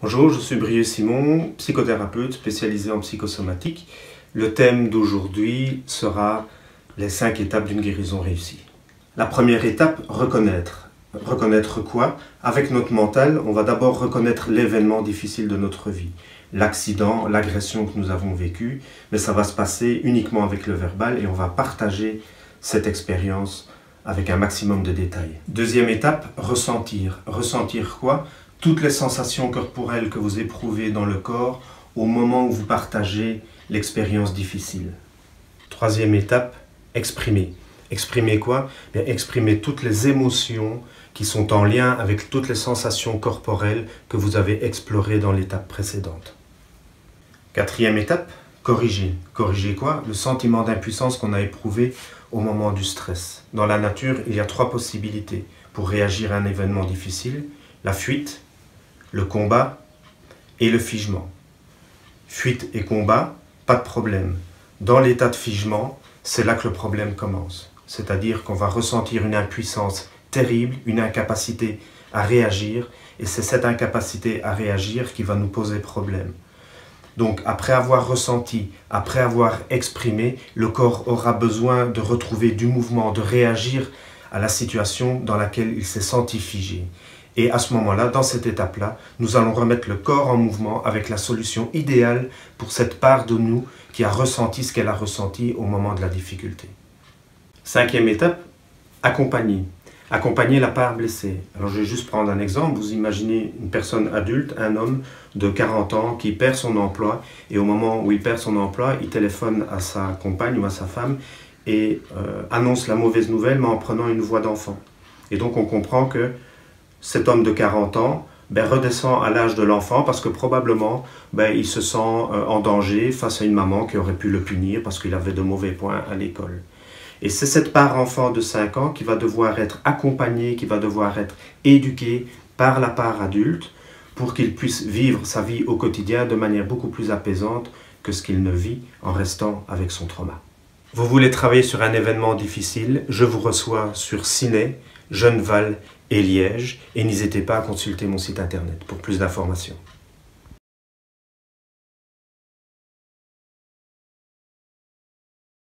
Bonjour, je suis Brieux Simon, psychothérapeute spécialisé en psychosomatique. Le thème d'aujourd'hui sera les 5 étapes d'une guérison réussie. La première étape, reconnaître. Reconnaître quoi? Avec notre mental, on va d'abord reconnaître l'événement difficile de notre vie. L'accident, l'agression que nous avons vécue, mais ça va se passer uniquement avec le verbal et on va partager cette expérience avec un maximum de détails. Deuxième étape, ressentir. Ressentir quoi? Toutes les sensations corporelles que vous éprouvez dans le corps au moment où vous partagez l'expérience difficile. Troisième étape, exprimer. Exprimer quoi? Bien, exprimer toutes les émotions qui sont en lien avec toutes les sensations corporelles que vous avez explorées dans l'étape précédente. Quatrième étape, corriger. Corriger quoi? Le sentiment d'impuissance qu'on a éprouvé au moment du stress. Dans la nature, il y a 3 possibilités pour réagir à un événement difficile. La fuite, le combat et le figement. Fuite et combat, pas de problème. Dans l'état de figement, c'est là que le problème commence. C'est-à-dire qu'on va ressentir une impuissance terrible, une incapacité à réagir, et c'est cette incapacité à réagir qui va nous poser problème. Donc après avoir ressenti, après avoir exprimé, le corps aura besoin de retrouver du mouvement, de réagir à la situation dans laquelle il s'est senti figé. Et à ce moment-là, dans cette étape-là, nous allons remettre le corps en mouvement avec la solution idéale pour cette part de nous qui a ressenti ce qu'elle a ressenti au moment de la difficulté. 5e étape, accompagner. Accompagner la part blessée. Alors je vais juste prendre un exemple. Vous imaginez une personne adulte, un homme de 40 ans qui perd son emploi et au moment où il perd son emploi, il téléphone à sa compagne ou à sa femme et annonce la mauvaise nouvelle mais en prenant une voix d'enfant. Et donc on comprend que cet homme de 40 ans redescend à l'âge de l'enfant parce que probablement il se sent en danger face à une maman qui aurait pu le punir parce qu'il avait de mauvais points à l'école. Et c'est cette part enfant de 5 ans qui va devoir être accompagnée, qui va devoir être éduquée par la part adulte pour qu'il puisse vivre sa vie au quotidien de manière beaucoup plus apaisante que ce qu'il ne vit en restant avec son trauma. Vous voulez travailler sur un événement difficile, je vous reçois sur Ciney, Genneval et Liège et n'hésitez pas à consulter mon site internet pour plus d'informations.